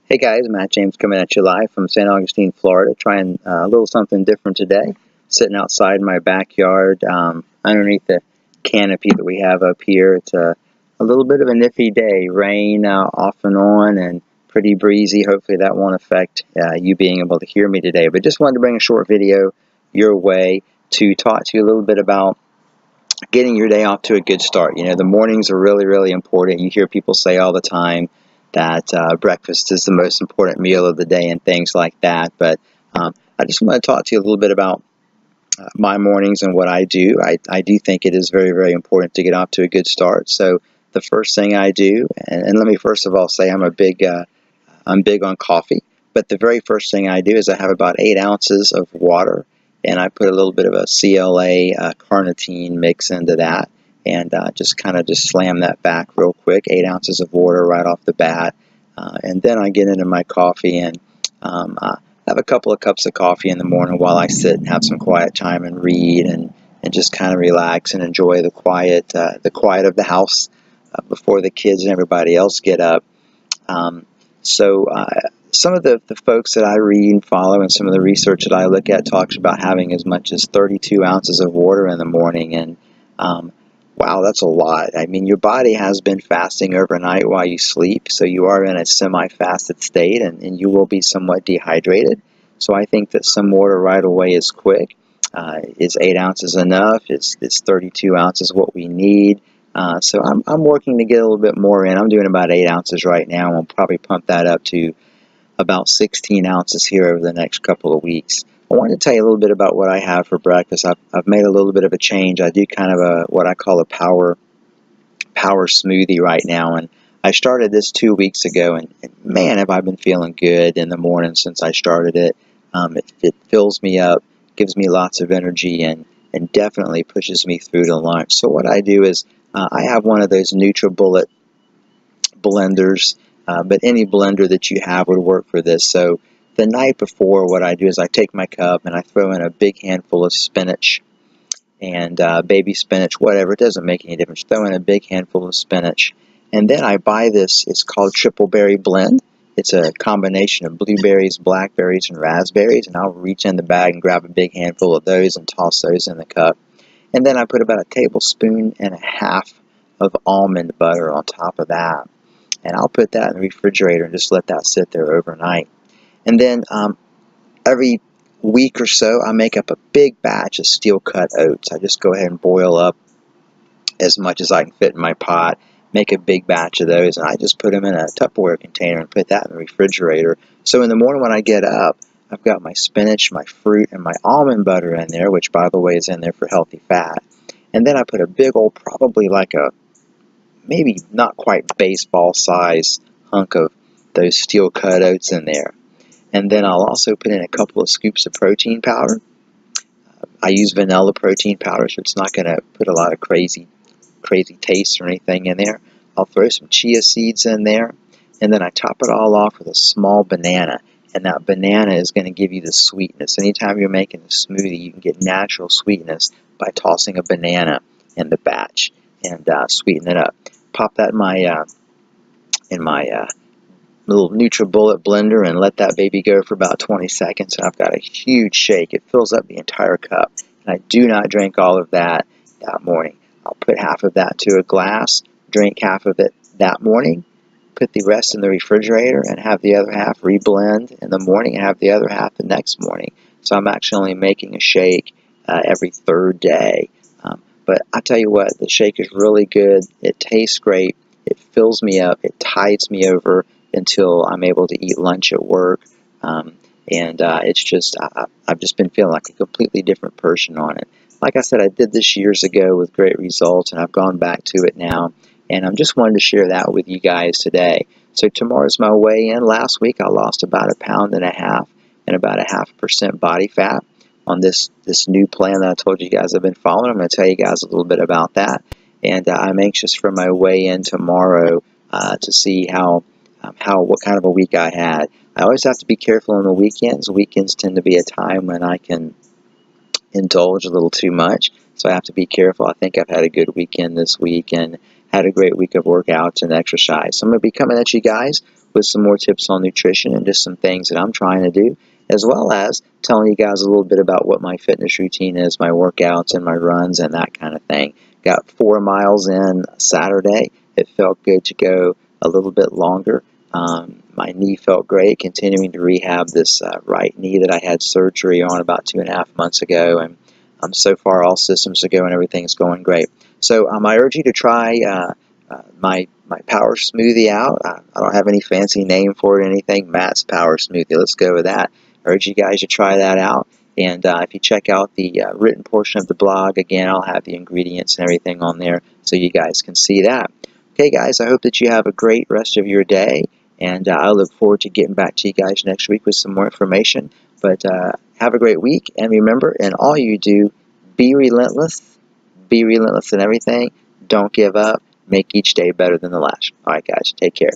Hey guys, Matt James coming at you live from St. Augustine, Florida, trying a little something different today. Sitting outside in my backyard underneath the canopy that we have up here. It's a little bit of a nippy day, rain off and on and pretty breezy. Hopefully that won't affect you being able to hear me today. But just wanted to bring a short video your way to talk to you a little bit about getting your day off to a good start. You know, the mornings are really, really important. You hear people say all the time that breakfast is the most important meal of the day and things like that. But I just want to talk to you a little bit about my mornings and what I do. I do think it is very, very important to get off to a good start. So the first thing I do, and let me first of all say I'm big on coffee. But the very first thing I do is I have about 8 ounces of water, and I put a little bit of a CLA carnitine mix into that, and just slam that back real quick. 8 ounces of water right off the bat, and then I get into my coffee and have a couple of cups of coffee in the morning while I sit and have some quiet time and read and just kind of relax and enjoy the quiet of the house before the kids and everybody else get up. So some of the folks that I read and follow and some of the research that I look at talks about having as much as 32 ounces of water in the morning, and wow, that's a lot. I mean, your body has been fasting overnight while you sleep, so you are in a semi-fasted state, and you will be somewhat dehydrated. So I think that some water right away is quick. Is 8 ounces enough? Is 32 ounces what we need? So I'm working to get a little bit more in. I'm doing about 8 ounces right now, and I'll probably pump that up to about 16 ounces here over the next couple of weeks. I wanted to tell you a little bit about what I have for breakfast. I've made a little bit of a change. I do kind of what I call a power smoothie right now, and I started this 2 weeks ago, and man, have I been feeling good in the morning since I started it. It fills me up, gives me lots of energy, and definitely pushes me through to lunch. So what I do is I have one of those NutriBullet blenders, but any blender that you have would work for this. So the night before, what I do is I take my cup and I throw in a big handful of spinach and baby spinach, whatever. It doesn't make any difference. Throw in a big handful of spinach. And then I buy this, it's called Triple Berry Blend. It's a combination of blueberries, blackberries, and raspberries. And I'll reach in the bag and grab a big handful of those and toss those in the cup. And then I put about a tablespoon and a half of almond butter on top of that. And I'll put that in the refrigerator and just let that sit there overnight. And then every week or so, I make up a big batch of steel-cut oats. I just go ahead and boil up as much as I can fit in my pot, make a big batch of those, and I just put them in a Tupperware container and put that in the refrigerator. So in the morning when I get up, I've got my spinach, my fruit, and my almond butter in there, which, by the way, is in there for healthy fat. And then I put a big old, probably like a, maybe not quite baseball size hunk of those steel-cut oats in there. And then I'll also put in a couple of scoops of protein powder. I use vanilla protein powder, so it's not going to put a lot of crazy taste or anything in there. I'll throw some chia seeds in there, and then I top it all off with a small banana. And that banana is going to give you the sweetness. Anytime you're making a smoothie, you can get natural sweetness by tossing a banana in the batch and sweeten it up. Pop that in my little NutriBullet blender and let that baby go for about 20 seconds, and I've got a huge shake. It fills up the entire cup, and I do not drink all of that morning. I'll put half of that to a glass, drink half of it that morning, put the rest in the refrigerator, and have the other half reblend in the morning and have the other half the next morning. So I'm actually only making a shake every third day. But I tell you what, the shake is really good. It tastes great. It fills me up. It tides me over until I'm able to eat lunch at work. It's just, I've just been feeling like a completely different person on it. Like I said, I did this years ago with great results, and I've gone back to it now. And I'm just wanted to share that with you guys today. So tomorrow's my weigh-in. Last week I lost about 1.5 pounds and about 0.5% body fat on this new plan that I told you guys I've been following. I'm going to tell you guys a little bit about that. And I'm anxious for my weigh-in tomorrow to see what kind of a week I had. I always have to be careful on the weekends. Weekends tend to be a time when I can indulge a little too much, so I have to be careful. I think I've had a good weekend this week and had a great week of workouts and exercise. So I'm going to be coming at you guys with some more tips on nutrition and just some things that I'm trying to do, as well as telling you guys a little bit about what my fitness routine is, my workouts and my runs and that kind of thing. Got 4 miles in Saturday. It felt good to go a little bit longer. My knee felt great, continuing to rehab this right knee that I had surgery on about 2.5 months ago, and so far all systems are go and everything's going great. So I urge you to try my Power Smoothie out. I don't have any fancy name for it or anything. Matt's Power Smoothie. Let's go with that. I urge you guys to try that out. And if you check out the written portion of the blog, again, I'll have the ingredients and everything on there so you guys can see that. Okay, guys, I hope that you have a great rest of your day, and I look forward to getting back to you guys next week with some more information. But have a great week, and remember, in all you do, be relentless in everything. Don't give up. Make each day better than the last. All right, guys, take care.